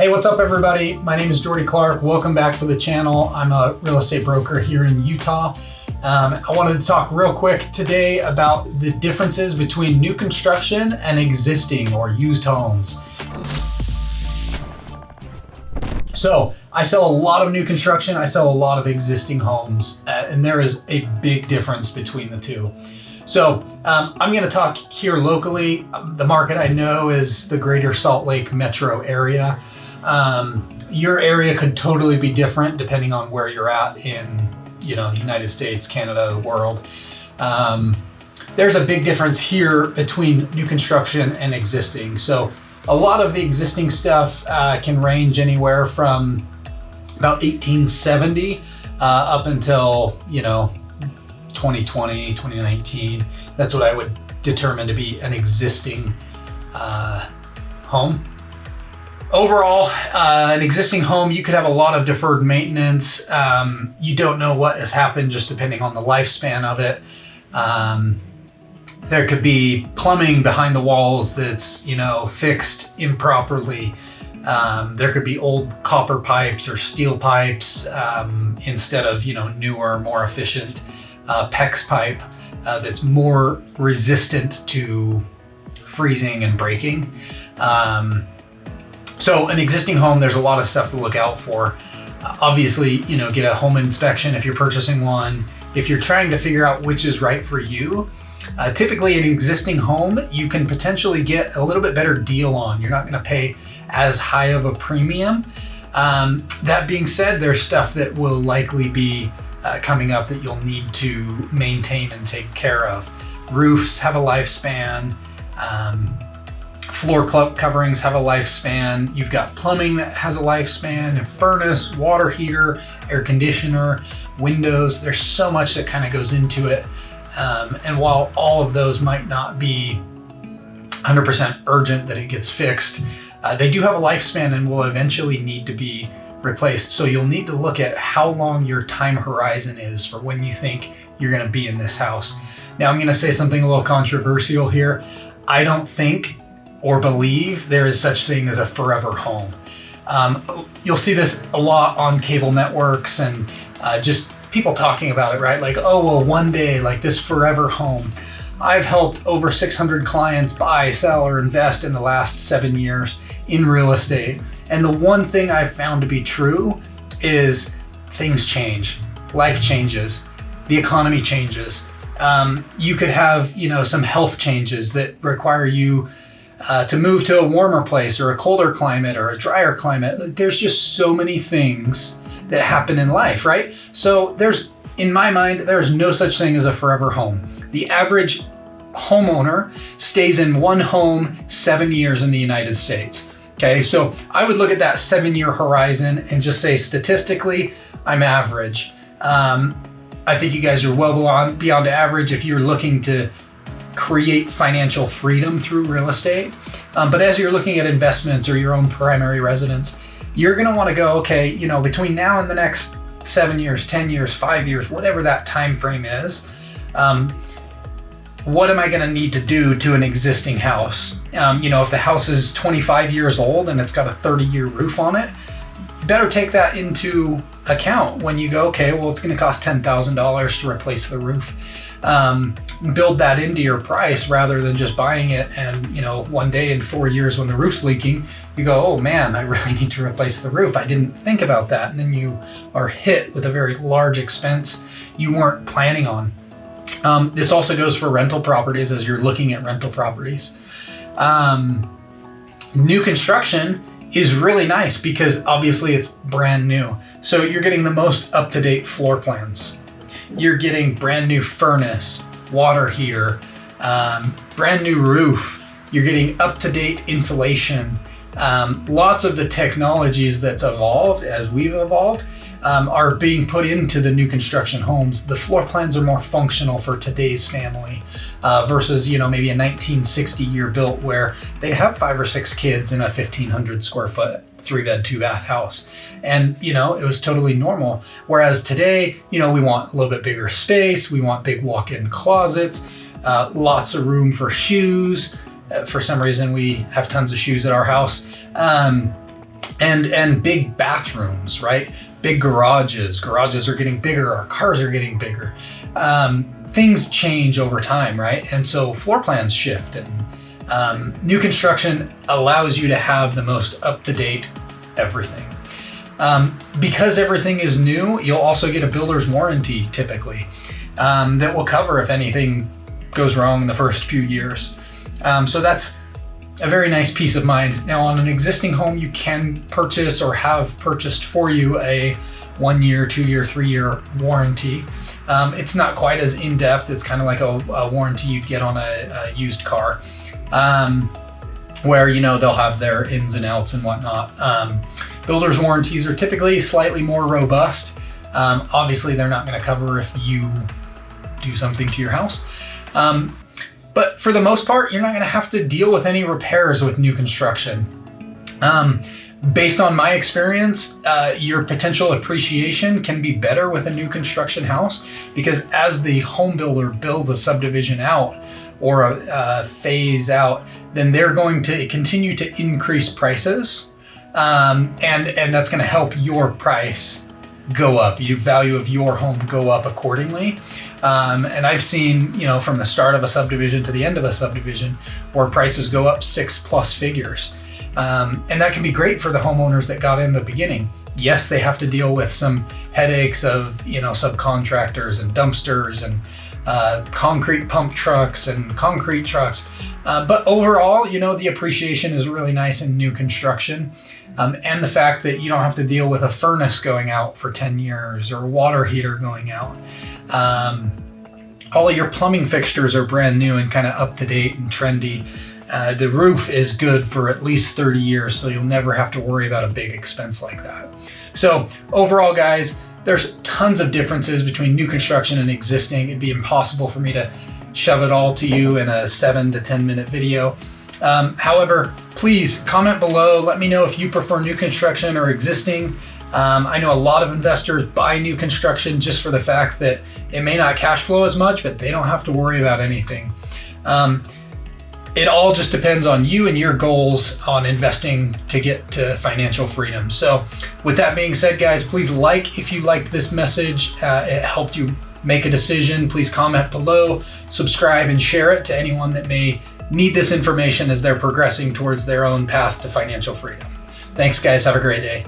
Hey, what's up everybody? My name is Jordy Clark. Welcome back to the channel. I'm a real estate broker here in Utah. I wanted to talk real quick today about the differences between new construction and existing or used homes. So I sell a lot of new construction. I sell a lot of existing homes, and there is a big difference between the two. So I'm going to talk here locally. The market I know is the Greater Salt Lake metro area. Your area could totally be different depending on where you're at in, the United States, Canada, the world. There's a big difference here between new construction and existing. So a lot of the existing stuff can range anywhere from about 1870 up until, 2020, 2019. That's what I would determine to be an existing home. Overall, an existing home, you could have a lot of deferred maintenance. You don't know what has happened just depending on the lifespan of it. There could be plumbing behind the walls that's, fixed improperly. There could be old copper pipes or steel pipes instead of, newer, more efficient PEX pipe that's more resistant to freezing and breaking. So an existing home, there's a lot of stuff to look out for. Obviously, get a home inspection if you're purchasing one. If you're trying to figure out which is right for you, typically an existing home, you can potentially get a little bit better deal on. You're not gonna pay as high of a premium. That being said, there's stuff that will likely be coming up that you'll need to maintain and take care of. Roofs have a lifespan. Floor coverings have a lifespan. You've got plumbing that has a lifespan, a furnace, water heater, air conditioner, windows. There's so much that kind of goes into it. And while all of those might not be 100% urgent that it gets fixed, they do have a lifespan and will eventually need to be replaced. So you'll need to look at how long your time horizon is for when you think you're gonna be in this house. Now I'm gonna say something a little controversial here. I don't think or believe there is such thing as a forever home. You'll see this a lot on cable networks and just people talking about it, right? Like, oh, well, one day, like this forever home. I've helped over 600 clients buy, sell, or invest in the last 7 years in real estate. And the one thing I've found to be true is things change, life changes, the economy changes. You could have, some health changes that require you to move to a warmer place or a colder climate or a drier climate. There's just so many things that happen in life, right? So in my mind, there is no such thing as a forever home. The average homeowner stays in one home 7 years in the United States. Okay, so I would look at that 7-year horizon and just say statistically, I'm average. I think you guys are well beyond average if you're looking to create financial freedom through real estate. But as you're looking at investments or your own primary residence, you're gonna wanna go, okay, between now and the next 7 years, 10 years, 5 years, whatever that time frame is, what am I gonna need to do to an existing house? If the house is 25 years old and it's got a 30-year roof on it, you better take that into account when you go, okay, well, it's gonna cost $10,000 to replace the roof. Build that into your price rather than just buying it and, one day in 4 years when the roof's leaking, you go, oh man, I really need to replace the roof. I didn't think about that. And then you are hit with a very large expense you weren't planning on. This also goes for rental properties as you're looking at rental properties. New construction is really nice because obviously it's brand new. So you're getting the most up-to-date floor plans. You're getting brand new furnace, water heater, brand new roof. You're getting up-to-date insulation. Lots of the technologies that's evolved as we've evolved are being put into the new construction homes. The floor plans are more functional for today's family versus, maybe a 1960 year built where they have 5 or 6 kids in a 1,500 square foot 3-bed, 2-bath house. And, it was totally normal. Whereas today, we want a little bit bigger space. We want big walk-in closets, lots of room for shoes. For some reason, we have tons of shoes at our house. and big bathrooms, right? Big garages. Garages are getting bigger. Our cars are getting bigger. Things change over time, right? And so floor plans shift, and new construction allows you to have the most up-to-date everything. Because everything is new, you'll also get a builder's warranty typically that will cover if anything goes wrong in the first few years. So that's a very nice peace of mind. Now, on an existing home, you can purchase or have purchased for you a 1 year, 2 year, 3 year warranty. It's not quite as in-depth. It's kind of like a warranty you'd get on a used car, where, they'll have their ins and outs and whatnot. Builder's warranties are typically slightly more robust. Obviously, they're not going to cover if you do something to your house. But for the most part, you're not going to have to deal with any repairs with new construction. Based on my experience, your potential appreciation can be better with a new construction house, because as the home builder builds a subdivision out or a phase out, then they're going to continue to increase prices. And that's going to help your price go up, your value of your home go up accordingly. And I've seen, from the start of a subdivision to the end of a subdivision, where prices go up 6+ figures. And that can be great for the homeowners that got in the beginning. Yes, they have to deal with some headaches of, subcontractors and dumpsters and concrete pump trucks and concrete trucks. But overall, the appreciation is really nice in new construction. And the fact that you don't have to deal with a furnace going out for 10 years or a water heater going out. All of your plumbing fixtures are brand new and kind of up to date and trendy. The roof is good for at least 30 years, so you'll never have to worry about a big expense like that. So overall, guys, there's tons of differences between new construction and existing. It'd be impossible for me to shove it all to you in a 7 to 10 minute video. However, please comment below. Let me know if you prefer new construction or existing. I know a lot of investors buy new construction just for the fact that it may not cash flow as much, but they don't have to worry about anything. It all just depends on you and your goals on investing to get to financial freedom. So with that being said, guys, please like if you liked this message. It helped you make a decision. Please comment below, subscribe, and share it to anyone that may need this information as they're progressing towards their own path to financial freedom. Thanks, guys. Have a great day.